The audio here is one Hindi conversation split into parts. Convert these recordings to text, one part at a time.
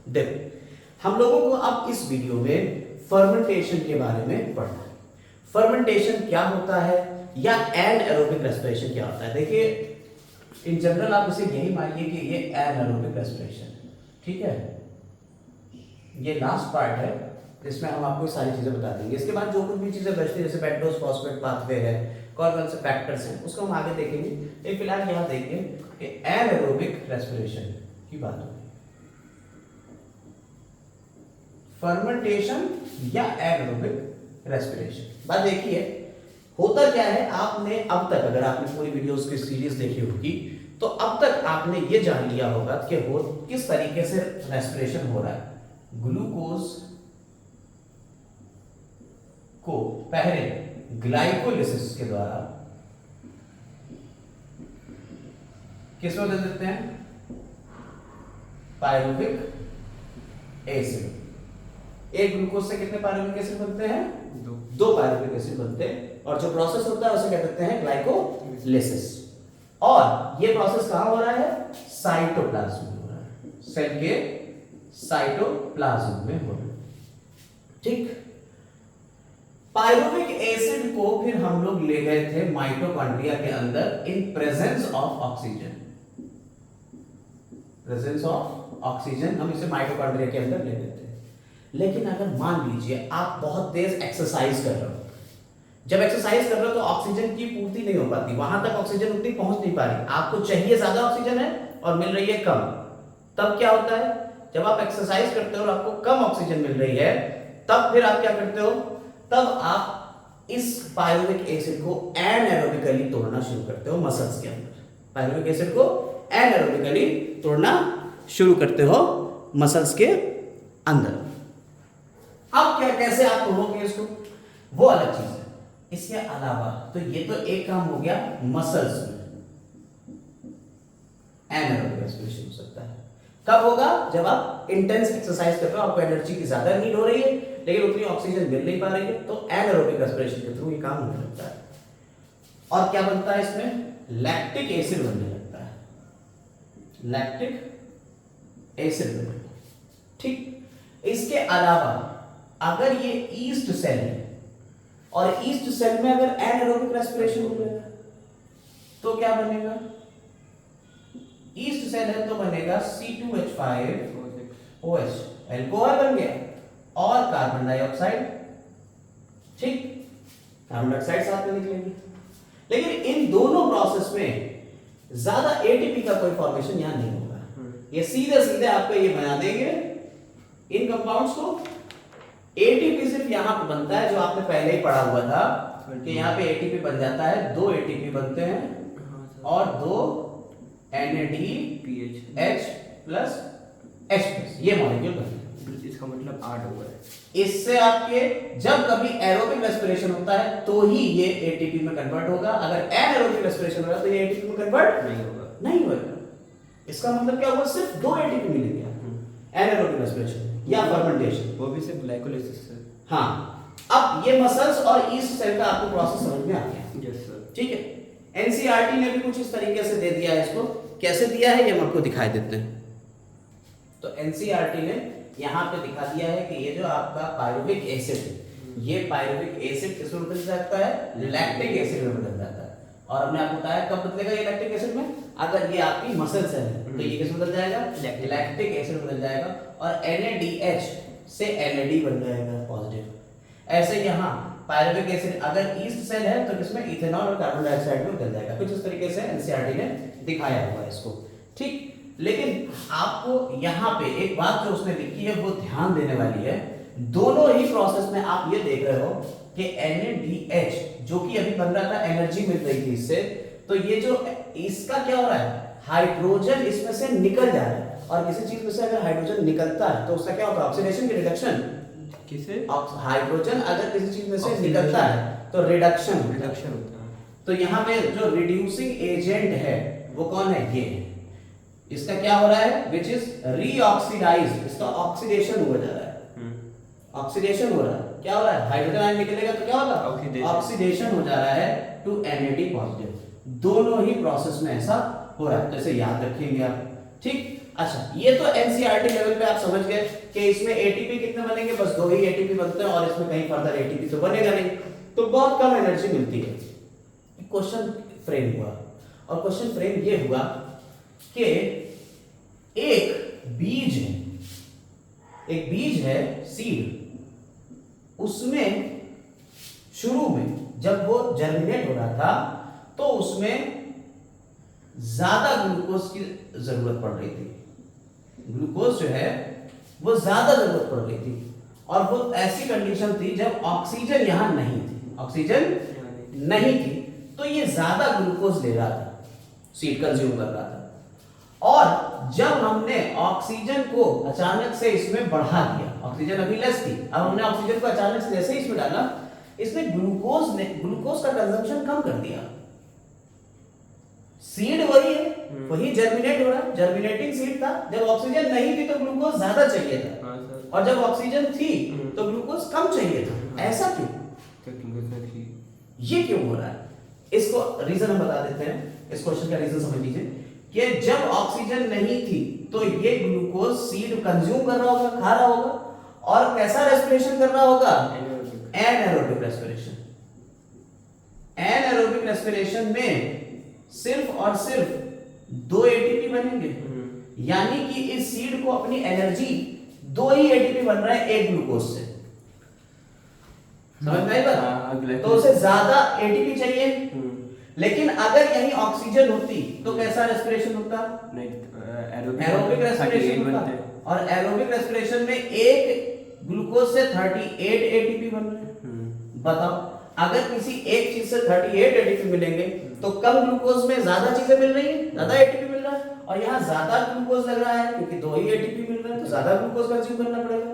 देखो हम लोगों को अब इस वीडियो में फर्मेंटेशन के बारे में पढ़ना है। फर्मेंटेशन क्या होता है या एनाएरोबिक रेस्पिरेशन क्या होता है। देखिए इन जनरल आप इसे यही मानिए कि ये एनाएरोबिक रेस्पिरेशन है, ठीक है। ये लास्ट पार्ट है, इसमें हम आपको सारी चीजें बता देंगे। इसके बाद जो कुछ भी चीजें बचती है जैसे पेंटोज फॉस्फेट पाथवे है, कौन कौन से फैक्टर्स हैं, उसको हम आगे देखेंगे। एक फिलहाल यहाँ देखिए कि एनाएरोबिक रेस्पिरेशन की बात हो, फर्मेंटेशन या एनाएरोबिक रेस्पिरेशन। बात देखिए होता क्या है, आपने अब तक अगर आपने पूरी वीडियोस की सीरीज देखी होगी तो अब तक आपने ये जान लिया होगा कि हो किस तरीके से रेस्पिरेशन हो रहा है। ग्लूकोज को पहले ग्लाइकोलिसिस के द्वारा किसमें बदल देते हैं, पायरुविक एसिड। एक ग्लूकोज से कितने पायरुविक एसिड बनते हैं, दो पायरुविक एसिड बनते हैं, और जो प्रोसेस होता है उसे क्या कहते हैं, ग्लाइकोलिसिस। और ये प्रोसेस कहां हो रहा है, साइटोप्लाज्म में हो रहा है, सेल के साइटोप्लाज्म में हो रहा है, ठीक। पायरुविक एसिड को फिर हम लोग ले गए थे माइटोकॉन्ड्रिया के अंदर in presence of oxygen. Presence of oxygen हम इसे माइटोकॉन्ड्रिया के अंदर ले गए थे। लेकिन अगर मान लीजिए आप बहुत तेज एक्सरसाइज कर रहे हो, जब एक्सरसाइज कर रहे हो तो ऑक्सीजन की पूर्ति नहीं हो पाती, वहां तक ऑक्सीजन उतनी पहुंच नहीं पा रही, आपको चाहिए ज्यादा ऑक्सीजन है और मिल रही है कम। तब क्या होता है, जब आप एक्सरसाइज करते हो और आपको कम ऑक्सीजन मिल रही है, तब फिर आप क्या करते हो, तब आप इस पायरुविक एसिड को एनाएरोबिकली तोड़ना शुरू करते हो मसल्स के अंदर। पायरुविक एसिड को एनाएरोबिकली तोड़ना शुरू करते हो मसल्स के अंदर। अब क्या, कैसे आप तोड़ोगे इसको, वो अलग चीज है। इसके अलावा तो ये तो एक काम हो गया मसल्स में, एनाएरोबिक रेस्पिरेशन हो सकता है। कब होगा, जब आप इंटेंस एक्सरसाइज कर रहे हो, आपको एनर्जी की ज्यादा नीड हो रही है लेकिन उतनी ऑक्सीजन मिल नहीं पा रही है, तो एनाएरोबिक रेस्पिरेशन के थ्रू ये काम होने लगता है। और क्या बनता है इसमें, लैक्टिक एसिड बनने लगता है, लैक्टिक एसिड बनने, ठीक। इसके अलावा अगर ये ईस्ट सेल है और ईस्ट सेल में अगर एनाएरोबिक रेस्पिरेशन हो गया तो क्या बनेगा, ईस्ट सेल है तो बनेगा C2H5OH, एल्कोहल बन गया, और कार्बन डाइऑक्साइड, ठीक। कार्बन डाइऑक्साइड साथ में निकलेंगे। लेकिन इन दोनों प्रोसेस में ज्यादा एटीपी का कोई फॉर्मेशन यहां नहीं होगा। ये सीधे सीधे आपको ये बना देंगे इन कंपाउंड्स को। एटीपी सिर्फ यहां पर बनता है, जो आपने पहले ही पढ़ा हुआ था कि यहां पे एटीपी बन जाता है, दो एटीपी बनते हैं और दो NADPH प्लस H+, ये मॉलिक्यूल बनते हैं। इसका मतलब 8 हुआ है। इससे आपके जब कभी एरोबिक रेस्पिरेशन होता है तो ही ये एटीपी में कन्वर्ट होगा, अगर एनाएरोबिक रेस्पिरेशन होगा तो ये एटीपी में कन्वर्ट नहीं होगा। इसका मतलब क्या हुआ, सिर्फ दो एटीपी मिलेंगे आपको एनाएरोबिक रेस्पिरेशन या फर्मेंटेशन, वो भी सिर्फ ग्लाइकोलिसिस से। हाँ, अब ये मसल्स और ईस्ट सेल का आपको प्रोसेस समझ में आ गया, यस सर, ठीक है। एनसीईआरटी ने भी कुछ इस तरीके से दे दिया है, इसको कैसे दिया है ये हम आपको दिखाई देते हैं। तो एनसीईआरटी ने यहाँ पे दिखा दिया है कि ये जो आपका पायरुविक एसिड है, ये पायरुविक एसिड किसमें बदल जाता है, लैक्टिक एसिड में बदल जाता है। और हमने आपको बताया कब बदलेगा ये लैक्टिक एसिड में, अगर ये आपकी मसल सेल है तो ये किसमें बदल जाएगा, लैक्टिक एसिड बदल जाएगा, और NADH से NAD बन जाएगा पॉजिटिव। ऐसे यहाँ पायरुविक एसिड अगर ईस्ट सेल है तो किसमें, इथेनॉल और कार्बन डाइऑक्साइड में बदल जाएगा। कुछ इस तरीके से एनसीईआरटी ने दिखाया हुआ है इसको, ठीक। लेकिन आपको यहाँ पे एक बात जो उसने लिखी है वो ध्यान देने वाली है। दोनों ही प्रोसेस में आप ये देख रहे हो कि NADH जो कि अभी बन रहा था, एनर्जी मिल रही थी इससे, तो ये जो इसका क्या हो रहा है, हाइड्रोजन इसमें से निकल जा रहा है। और किसी चीज में से अगर हाइड्रोजन निकलता है तो उसका क्या होता है, ऑक्सीडेशन की रिडक्शन। किसे, हाइड्रोजन अगर किसी चीज में से निकलता है तो रिडक्शन होता है। तो यहाँ पे जो रिड्यूसिंग एजेंट है वो कौन है, ये है। इसका क्या हो रहा है, विच इज रीऑक्सीडाइज्ड, इसका ऑक्सीडेशन हो जा रहा है, ऑक्सीडेशन हो रहा है। क्या हो रहा है, हाइड्रोजन आयन निकलेगा तो क्या होगा, ऑक्सीडेशन हो जा रहा है टू NAD पॉजिटिव। दोनों ही प्रोसेस में ऐसा हो रहा है, तो इसे याद रखेंगे आप, ठीक। अच्छा, ये तो एनसीईआरटी लेवल पे आप समझ गए कि इसमें एटीपी कितने बनेंगे, बस 2 ही एटीपी बनते हैं और इसमें कहीं फर्दर एटीपी तो बनेगा नहीं, तो बहुत कम एनर्जी मिलती है। क्वेश्चन फ्रेम हुआ, और क्वेश्चन फ्रेम ये हुआ कि एक बीज है सीड, उसमें शुरू में जब वो जर्मिनेट हो रहा था तो उसमें ज्यादा ग्लूकोज की जरूरत पड़ रही थी, ग्लूकोज जो है वो ज्यादा जरूरत पड़ रही थी, और वो ऐसी कंडीशन थी जब ऑक्सीजन यहां नहीं थी, ऑक्सीजन नहीं थी, तो ये ज्यादा ग्लूकोज ले रहा था, सीड कंज्यूम कर रहा था। और जब हमने ऑक्सीजन को अचानक से इसमें बढ़ा दिया, ऑक्सीजन अभी लेस थी, अब हमने ऑक्सीजन को अचानक से जैसे इसमें डाला, इसने ग्लूकोज का कंजम्पशन कम कर दिया। सीड वही है, वही जर्मिनेट हो रहा है, जर्मिनेटिंग सीड था, जब ऑक्सीजन नहीं थी तो ग्लूकोज ज्यादा चाहिए था, और जब ऑक्सीजन थी तो ग्लूकोज कम चाहिए था। ऐसा क्यों? ये क्यों हो रहा है? इसको रीजन हम बता देते हैं, इस क्वेश्चन का रीजन समझ लीजिए कि जब ऑक्सीजन नहीं थी तो ये ग्लूकोज सीड कंज्यूम कर रहा होगा, खा रहा होगा, और कैसा रेस्पिरेशन कर रहा होगा? एनाएरोबिक रेस्पिरेशन। एनाएरोबिक रेस्पिरेशन में सिर्फ और सिर्फ 2 एटीपी बनेंगे, यानी कि इस सीड को अपनी एनर्जी 2 ही एटीपी बन रहा है एक ग्लूकोज से। समझ में आई बात? तो उसे ज्यादा एटीपी चाहिए, लेकिन अगर यही ऑक्सीजन होती तो कैसा रेस्पिरेशन होता? एरोबिक रेस्पिरेशन होता, और एरोबिक रेस्पिरेशन में एक ग्लूकोज से 38 एटीपी बन रहे हैं। बताओ, अगर किसी एक चीज से 38 एटीपी मिलेंगे तो कम ग्लूकोज में ज्यादा चीजें मिल रही है, ज्यादा एटीपी मिल रहा है, और यहाँ ज्यादा ग्लूकोज लग रहा है क्योंकि 2 ही एटीपी मिल रहा है, तो ज्यादा ग्लूकोज कंज्यूम करना पड़ेगा।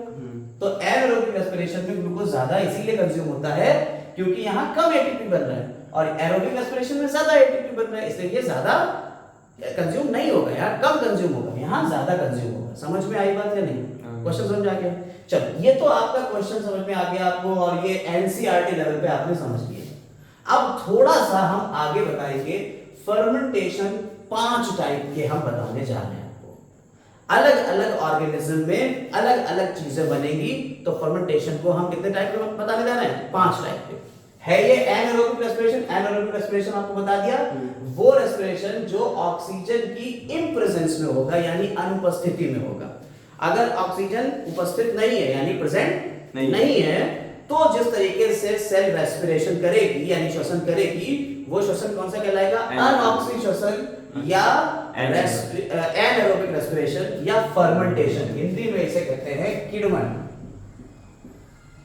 तो एनाएरोबिक रेस्पिरेशन में ग्लूकोज ज्यादा इसीलिए कंज्यूम होता है क्योंकि यहाँ कम एटीपी बन रहा है, और एरोबिक रेस्पिरेशन में ज्यादा एटीपी बन रहा है, इसलिए ये ज्यादा कंज्यूम नहीं होगा, यहाँ कम कंज्यूम होगा, यहाँ ज्यादा कंज्यूम होगा। समझ में आई बात या नहीं? क्वेश्चन समझ आ गया? चलो, ये तो आपका क्वेश्चन समझ में आ गया आपको, और ये एनसीईआरटी लेवल पे आपने समझ लिया। अब थोड़ा सा हम आगे बताएंगे, फर्मेंटेशन 5 टाइप के हम बताने जा रहे हैं आपको। अलग अलग ऑर्गेनिज्म में अलग अलग चीजें बनेगी, तो फर्मेंटेशन को हम कितने टाइप के बताने जा रहे हैं? 5 टाइप के। है ये एनाएरोबिक रेस्पिरेशन, एनाएरोबिक रेस्पिरेशन आपको बता दिया, वो रेस्पिरेशन जो ऑक्सीजन की इम्प्रेजेंस में होगा, यानी अनुपस्थिति में होगा। अगर ऑक्सीजन उपस्थित नहीं है यानी प्रेजेंट नहीं है, तो जिस तरीके से सेल रेस्पिरेशन करेगी यानी श्वसन करेगी, वो श्वसन कौन सा कहलाएगा? अनऑक्सी श्वसन या एनाएरोबिक रेस्पिरेशन या फर्मेंटेशन। हिंदी में इसे कहते हैं किण्वन,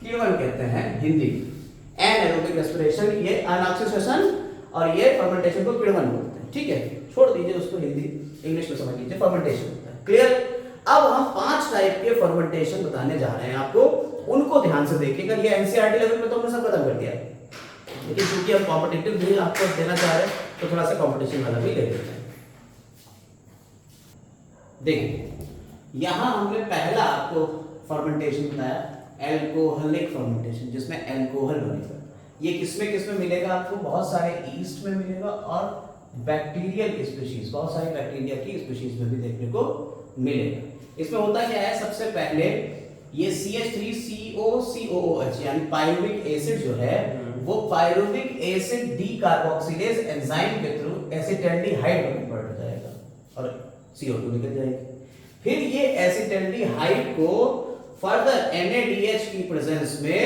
किण्वन कहते हैं हिंदी। एनाएरोबिक रेस्पिरेशन ये अनऑक्सी श्वसन, और ये फर्मेंटेशन को किण्वन बोलते हैं। ठीक है, छोड़ दीजिए उसको, हिंदी इंग्लिश में समझ लीजिए, फर्मेंटेशन होता है। क्लियर? अब हम 5 टाइप के फर्मेंटेशन बताने जा रहे हैं आपको, उनको ध्यान से देखिएगा। ये एनसीईआरटी लेवल पे तो हमने सब खत्म कर दिया है, लेकिन क्योंकि हम कॉम्पिटिटिव भी आपको देना चाह रहे हैं तो थोड़ा सा कॉम्पिटिशन वाला भी ले लेते हैं। देखिए, यहां हमने पहला आपको फर्मेंटेशन बताया, एल्कोहलिक फर्मेंटेशन, जिसमें एल्कोहल बनेगा। ये किसमें मिलेगा आपको? बहुत सारे ईस्ट में मिलेगा, और बैक्टीरियल स्पीशीज, बहुत सारे बैक्टीरिया की स्पीशीज में भी देखने को मिलेगा। इसमें होता क्या है? सबसे पहले ये CH3COCOOH यानी पायरुविक एसिड जो है, वो पायरुविक एसिड डीकार्बोक्सिलेज एंजाइम के थ्रू एसिटाल्डिहाइड में कन्वर्ट हो जाएगा और CO2 निकल जाएगी। फिर ये एसिटाल्डिहाइड को फर्दर NADH की प्रेजेंस में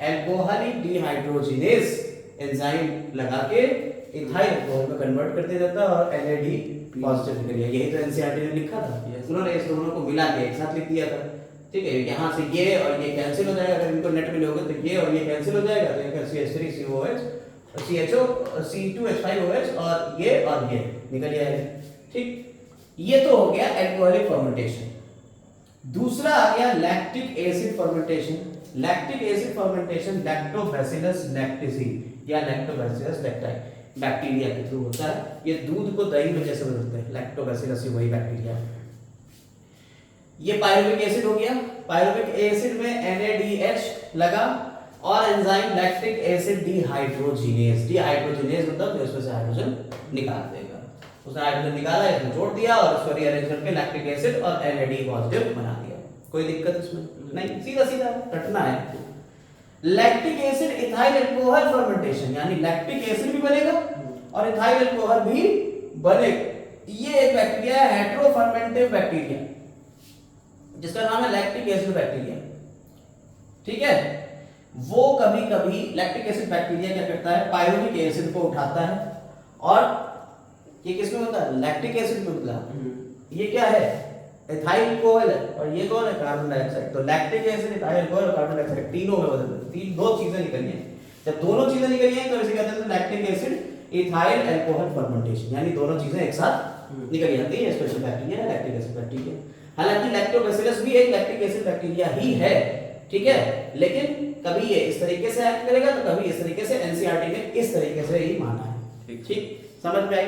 अल्कोहलिक डिहाइड्रोजिनेज एंजाइम लगा के इथाइल अल्कोहल में कन्वर्ट कर दिया जाता है, और NAD पॉजिटिव निकल गया। यही तो एनसीईआरटी ने लिखा था, उन्होंने इस दोनों को मिला के एक साथ लिख दिया था। ठीक है, यहाँ से ये और ये कैंसिल हो जाएगा, अगर इनको नेट में लोगे तो ये और ये कैंसिल हो जाएगा, तो ये CH3COOH CHO C2H5OH और ये निकल जाएगा। ठीक, ये तो हो गया एल्कोहलिक फर्मेंटेशन। दूसरा आ गया lactic acid fermentation. Lactic acid fermentation Lactobacillus lactis या लैक्टोबैसिलस लैक्टाई बैक्टीरिया के थ्रू होता है। ये दूध को दही में जैसे बदलते हैं, लैक्टोबैसिलस ही वही बैक्टीरिया है। ये पायरुविक एसिड हो गया, पायरुविक एसिड में NADH लगा और enzyme lactic acid dehydrogenase, dehydrogenase मतलब जो इसमें से हाइड्रोजन निकाल देगा। उसने हाइड्रोजन निकाला, इसमें जोड़ दिया और उसको रीअरेंज करके लैक्टिक एसिड और NAD पॉजिटिव बना दिया। कोई दिक्कत इसमें नहीं, सीधा सीधा रटना है। Lactic acid ethyl alcohol fermentation, यानी लैक्टिक एसिड भी बनेगा और इथाइल अल्कोहल भी बनेगा। ये एक बैक्टीरिया है, हेटेरोफर्मेंटिव बैक्टीरिया, जिसका नाम है लैक्टिक एसिड बैक्टीरिया। ठीक है, वो कभी कभी लैक्टिक एसिड बैक्टीरिया क्या करता है, पायरुविक एसिड को उठाता है और ये किसमें होता है, लैक्टिक एसिड में होता है। ये क्या है, इथाइल अल्कोहल है और ये कौन है, कार्बन डाइऑक्साइड। तो लैक्टिक एसिड, इथाइल अल्कोहल और कार्बन डाइऑक्साइड तीनों में बदल जाते हैं। दो चीजें निकली हैं, जब दोनों चीजें निकली हैं तो इसे कहते हैं lactic acid ethyl alcohol fermentation, यानी दोनों चीजें एक साथ निकल जाती है। स्पेशल बैक्टीरिया है लैक्टिक एसिड बैक्टीरिया। हालांकि लैक्टोबैसिलस भी एक लैक्टिक एसिड बैक्टीरिया ही है, ठीक है, लेकिन कभी ये इस तरीके से एक्ट करेगा तो कभी इस तरीके से। एनसीईआरटी ने इस तरीके से ही माना है। ठीक, समझ में आई।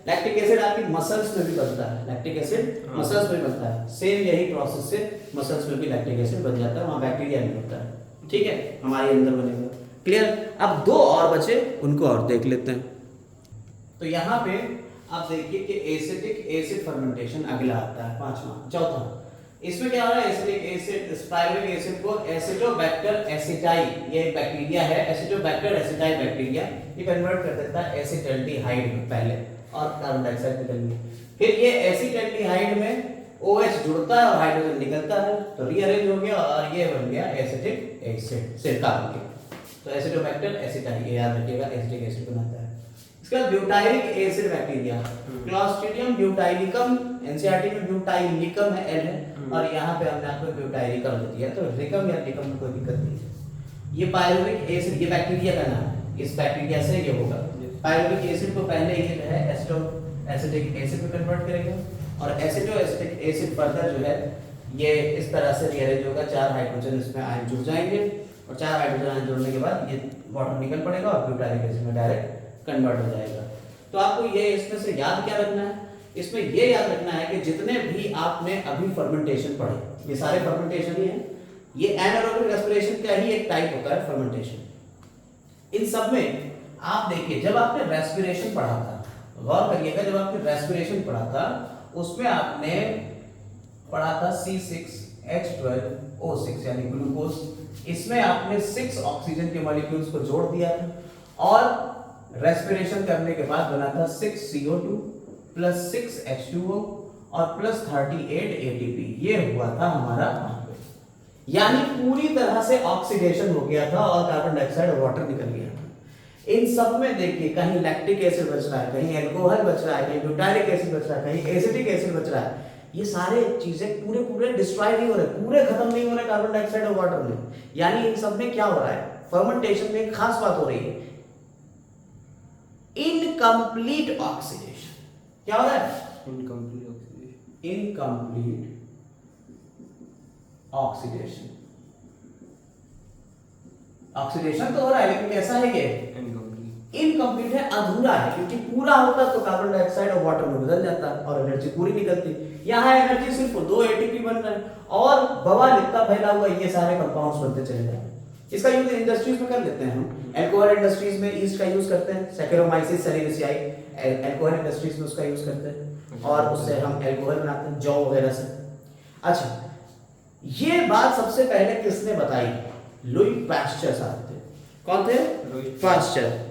लैक्टिक एसिड आपकी मसल्स में भी बनता है, लैक्टिक एसिड मसल्स में बनता है। सेम यही प्रोसेस से मसल्स में भी लैक्टिक एसिड बन जाता है, वहां बैक्टीरिया नहीं होता है। ठीक है, हमारे अंदर बनेगा। क्लियर। अब दो और बचे, उनको और देख लेते हैं। तो यहाँ पे आप देखिए कि एसिटिक एसिड फर्मेंटेशन अगला आता है, पांचवा। चौथा, इसमें क्या हो रहा है, एसिटिक एसिड पायरुविक एसिड को एसिटोबैक्टर एसिटाई, ये एक बैक्टीरिया है, एसिटोबैक्टर एसिटाई बैक्टीरिया, ये कन्वर्ट कर देता है एसिटल्डिहाइड में पहले और कार्बन डाइऑक्साइड निकलेंगे। फिर ये एसिटल्डिहाइड में OH जुड़ता है और हाइड्रोजन निकलता है, तो रीअरेंज हो गया और ये बन गया एसिटिक एसिड, सिरका बन गया। तो एसिटोबैक्टर एसिटाई, ये याद रखिएगा, एसिटिक एसिड बनाता है। इसका butylic acid bacteria, Clostridium butylicum, NCERT में ब्यूटाइलिकम है, L है, और यहाँ पे हमने आपको ब्यूटाइलिकम दे दिया, तो रिकम या लिकम में कोई दिक्कत नहीं है। ये पायरुविक एसिड, ये बैक्टीरिया का नाम है, इस बैक्टीरिया से ये होगा। पायरुविक एसिड को पहले ये जो है एसिटिक एसिड में कन्वर्ट करेगा और एसिटिक एसिड फर्दर जो है ये इस तरह से रीअरेंज होगा, 4 हाइड्रोजन इसमें आयन जुड़ जाएंगे और 4 हाइड्रोजन आयन जुड़ने के बाद ये वाटर निकल पड़ेगा और ब्यूटाइलिक एसिड में डायरेक्ट कन्वर्ट हो जाएगा। तो आपको ये इसमें से याद क्या रखना है, इसमें ये याद रखना है कि जितने भी आपने अभी फर्मेंटेशन पढ़े, ये सारे फर्मेंटेशन ही हैं, ये एनारोबिक रेस्पिरेशन का ही एक टाइप होता है फर्मेंटेशन। इन सब में आप देखिए, जब आपने रेस्पिरेशन पढ़ा था, गौर करिएगा, जब आपने रेस्पिरेशन पढ़ा था उसमें आपने पढ़ा था C6H12O6 यानी ग्लूकोज। इसमें आपने 6 ऑक्सीजन के मॉलिक्यूल्स को जोड़ दिया था और रेस्पिरेशन करने के बाद बना था 6CO2 प्लस 6H2O और प्लस 38 ATP। ये हुआ था हमारा, यानी पूरी तरह से ऑक्सीडेशन हो गया था और कार्बन डाइऑक्साइड और वाटर निकल गया था। इन सब में देखिए, कहीं लैक्टिक एसिड बच रहा है, कहीं अल्कोहल बच रहा है, कहीं ब्यूटाइलिक एसिड बच रहा है, कहीं एसिटिक एसिड बच रहा है। ये सारे चीजें पूरे डिस्ट्रॉय नहीं हो रहे, पूरे खत्म नहीं हो रहे कार्बन डाइऑक्साइड और वाटर में। यानी इन सब में क्या हो रहा है, फर्मेंटेशन में एक खास बात हो रही है, इनकम्प्लीट ऑक्सीडेशन। क्या हो रहा है, incomplete oxidation. Incomplete oxidation. Oxidation तो हो रहा है लेकिन कैसा है ये, इनकम्प्लीट है, अधूरा है, क्योंकि पूरा होता तो कार्बन डाइऑक्साइड और वाटर में बदल जाता और एनर्जी पूरी निकलती। यहाँ एनर्जी सिर्फ 2 ATP बन रहा है और बवाल इतना फैला हुआ, ये सारे कंपाउंड्स बनते चले जाते हैं। इसका यूज इंडस्ट्रीज में कर लेते हैं हम, अल्कोहल इंडस्ट्रीज में ईस्ट का यूज करते हैं, सैकेरोमाइसिस सेरेसियाई, अल्कोहल इंडस्ट्रीज में उसका यूज करते हैं और उससे हम अल्कोहल बनाते हैं, जौ वगैरह से। अच्छा, ये बात सबसे पहले किसने बताई, लुई पास्चर साहब थे। कौन थे, पास्चर।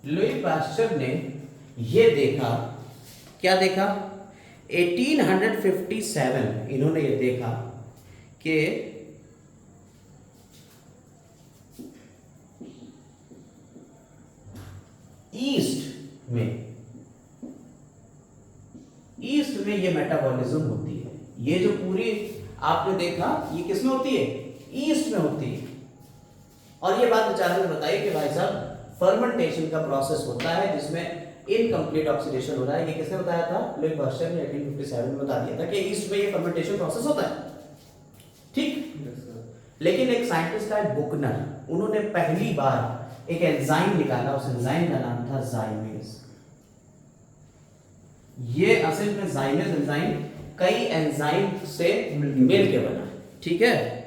लुई पास्चर ने ये देखा, क्या देखा, 1857 इन्होंने ये देखा कि ईस्ट में ये मेटाबॉलिज्म होती है। ये जो पूरी आपने देखा, ये किस में होती है, ईस्ट में होती है। और ये बात विचार में बताइए कि भाई साहब फर्मेंटेशन का प्रोसेस होता है जिसमें इनकम्प्लीट ऑक्सीडेशन हो रहा है। ये किसने बताया था, लुई पास्चर ने 1857 में बता दिया था कि ईस्ट में ये फर्मेंटेशन प्रोसेस होता है। ठीक, लेकिन एक साइंटिस्ट है बुकनर, उन्होंने पहली बार एक एंजाइम निकाला, उस एंजाइम का नाम था जाइमेज। ये असल में जाइमेज एंजाइम कई एंजाइम से मिल के बना, ठीक है।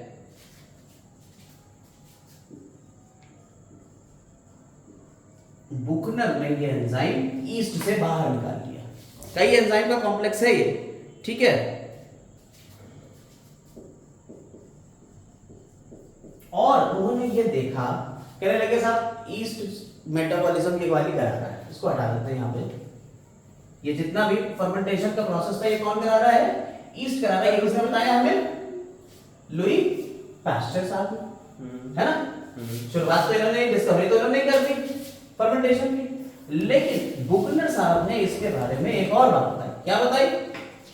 हमने ये एंजाइम ईस्ट से बाहर निकाल लिया। कई एंजाइम का कॉम्प्लेक्स है ये, ठीक है। और उन्होंने ये देखा, कहने लगे साहब ईस्ट मेटाबॉलिज्म की वाली करा रहा है, इसको हटा देते हैं यहाँ पे। ये जितना भी फर्मेंटेशन का प्रोसेस था ये कौन करा रहा है? ईस्ट करा रहा है। ये किसने बताया हमें? लुई पास्चर साहब ने, है ना। शुरुआत तो इन्होंने, डिस्कवरी तो इन्होंने कर दी फर्मेंटेशन की, लेकिन बुकनर साहब ने इसके बारे में एक और बात बताई। क्या बताई?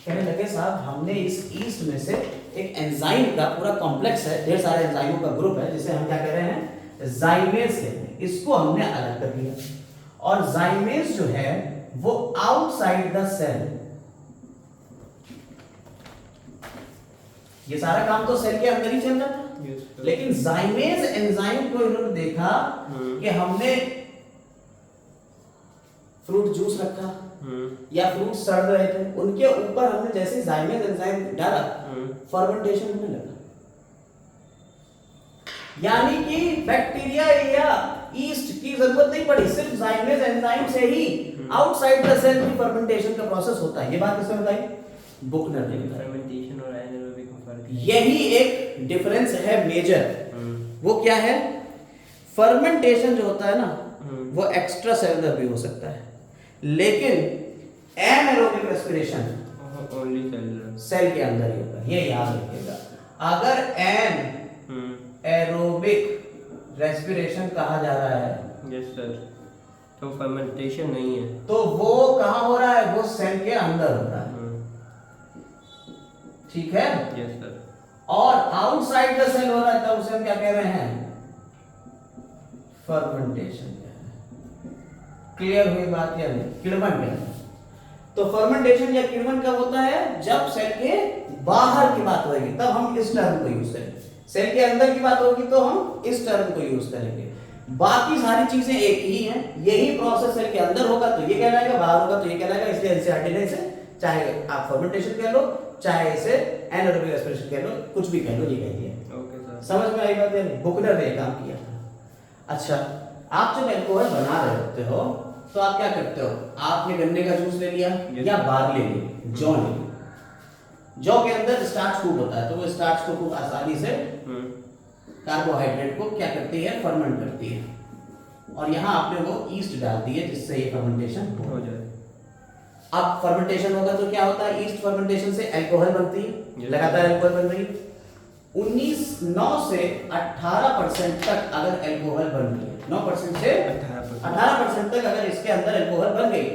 कहने लगे साहब हमने इस ईस्ट में से एक एंजाइम का पूरा कॉम्प्लेक्स है, ढेर सारे एंजाइमों का ग्रुप है, जिसे हम क्या कह रहे हैं? जाइमेज कहते हैं। इसको हमने अलग कर दिया, और जाइमेज जो है वो आउटसाइड द सेल, ये सारा काम तो सेल के अंदर ही चल रहा था, लेकिन जाइमेज एंजाइम को इन्होंने देखा कि हमने फ्रूट जूस रखा या फ्रूट सड़ रहे थे, उनके ऊपर हमने जैसे जाइमेज एंजाइम डाला, फर्मेंटेशन होने लगा। यानी कि बैक्टीरिया या ईस्ट की जरूरत नहीं पड़ी, सिर्फ जाइमेज एंजाइम से ही आउटसाइड द सेल की फर्मेंटेशन का प्रोसेस होता है। ये बात किसने बताई? बुकनर ने बताई। फर्मेंटेशन और एनारोबिक में फर्क है। यही एक डिफरेंस है मेजर। वो क्या है? फर्मेंटेशन जो होता है ना, वो एक्स्ट्रा सेलुलर भी हो सकता है, लेकिन anaerobic respiration only cellular, cell के अंदर ही होता है। ये याद रखिएगा। अगर एन एरोबिक रेस्पिरेशन कहा जा रहा है, यस सर, तो फर्मेंटेशन नहीं है, तो वो कहां हो रहा है? वो सेल के अंदर हो रहा है, ठीक है। Yes sir. और आउटसाइड द सेल हो रहा है, तब उसे हम क्या कह रहे हैं? फर्मेंटेशन। क्लियर हुई बात या नहीं? किण्वन क्या है? तो फर्मेंटेशन या किण्वन कब होता है? जब सेल के बाहर की बात होगी तब हम इस टर्म को यूज करेंगे, सेल के अंदर की बात होगी तो हम इस टर्म को यूज करेंगे। बाकी सारी चीजें एक ही हैं। यही प्रोसेस सेल के अंदर होगा तो ये कहलाएगा, बाहर होगा तो ये कहलाएगा। इसलिए एनसीईआरटी ने इसे, चाहे आप फर्मेंटेशन कह लो, चाहे इसे एनारोबिक रेस्पिरेशन कह लो, कुछ भी कह लो, ये कह दिया। ओके सर, समझ में आई बात है? बुकनर ने काम किया था। अच्छा, आप जब अल्कोहल बना रहे होते हो तो आप क्या करते हो? आपने गन्ने का जूस ले लिया या बार्ली ले ली, जौ ले ली। जौ के अंदर स्टार्च फूड होता है, तो वो स्टार्च को खूब आसानी से कार्बोहाइड्रेट को क्या करती है? फर्मेंट करती है। और यहाँ आपने वो ईस्ट डाल दी है जिससे ये फर्मेंटेशन हो जाए। अब फर्मेंटेशन होगा तो क्या होता है? ईस्ट फर्मेंटेशन से अल्कोहल बनती है, लगातार अल्कोहल बन रही है। 9 से 18% तक अगर अल्कोहल बन गई, 9% से 18% तक अगर इसके अंदर अल्कोहल बन गई,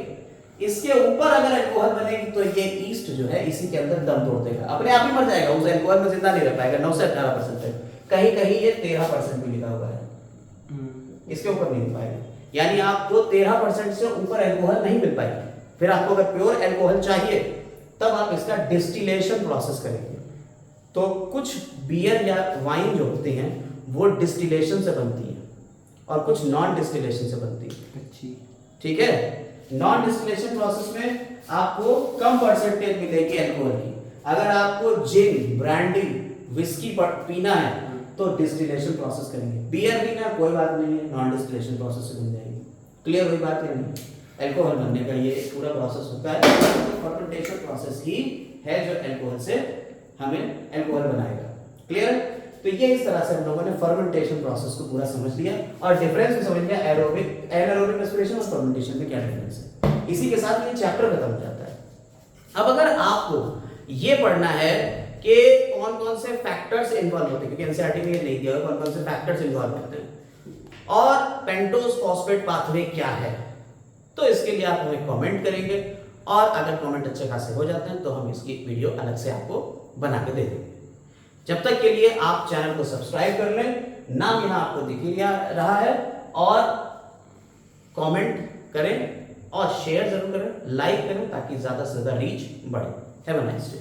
इसके ऊपर अगर अल्कोहल बनेगी तो ये ईस्ट जो है इसी के अंदर दम तोड़ देगा, अपने आप ही मर जाएगा, उस अल्कोहल में जिंदा नहीं रह पाएगा। 9 से 18% तक, कहीं कहीं ये 13% भी लिखा हुआ है, इसके ऊपर नहीं मिल पाएगा। यानी आपको 13% से ऊपर अल्कोहल नहीं मिल पाएगी। फिर आपको अगर प्योर अल्कोहल चाहिए तब आप इसका डिस्टिलेशन प्रोसेस करेंगे। तो कुछ बियर या वाइन जो होती हैं वो डिस्टिलेशन से बनती है और कुछ नॉन डिस्टिलेशन से बनती है। अच्छी, ठीक है। नॉन डिस्टिलेशन प्रोसेस में आपको कम परसेंटेज मिलेगी अल्कोहल की। अगर आपको जिन, ब्रांडी, विस्की पीना है तो डिस्टिलेशन प्रोसेस करेंगे। बियर पीना कोई बात नहीं है, नॉन डिस्टिलेशन प्रोसेस से बन जाएगी। क्लियर हुई बात है नहीं? अल्कोहल बनने का ये पूरा प्रोसेस होता है, फर्मेंटेशन प्रोसेस ही है जो अल्कोहल से हमें अल्कोहल बनाएगा। क्लियर? तो ये इस तरह से हम लोगों ने फर्मेंटेशन प्रोसेस को पूरा समझ लिया और डिफरेंस भी समझ लिया एरोबिक, एनारोबिक रेस्पिरेशन और फर्मेंटेशन में क्या डिफरेंस है। इसी के साथ ये चैप्टर खत्म हो जाता है। अब अगर आपको ये पढ़ना है कि कौन कौन से फैक्टर्स इन्वॉल्व होते हैं, क्योंकि एनसीईआरटी में ये नहीं दिया कौन कौन से फैक्टर्स इन्वॉल्व होते हैं और पेंटोज फॉस्फेट पाथवे क्या है, तो इसके लिए आप हमें कमेंट करेंगे और अगर कमेंट अच्छे खासे हो जाते हैं तो हम इसकी वीडियो अलग से आपको बना के दे देंगे। जब तक के लिए आप चैनल को सब्सक्राइब कर लें, नाम यहाँ आपको दिख ही रहा है, और कमेंट करें और शेयर जरूर करें, लाइक करें ताकि ज्यादा से ज्यादा रीच बढ़े। Have a nice day.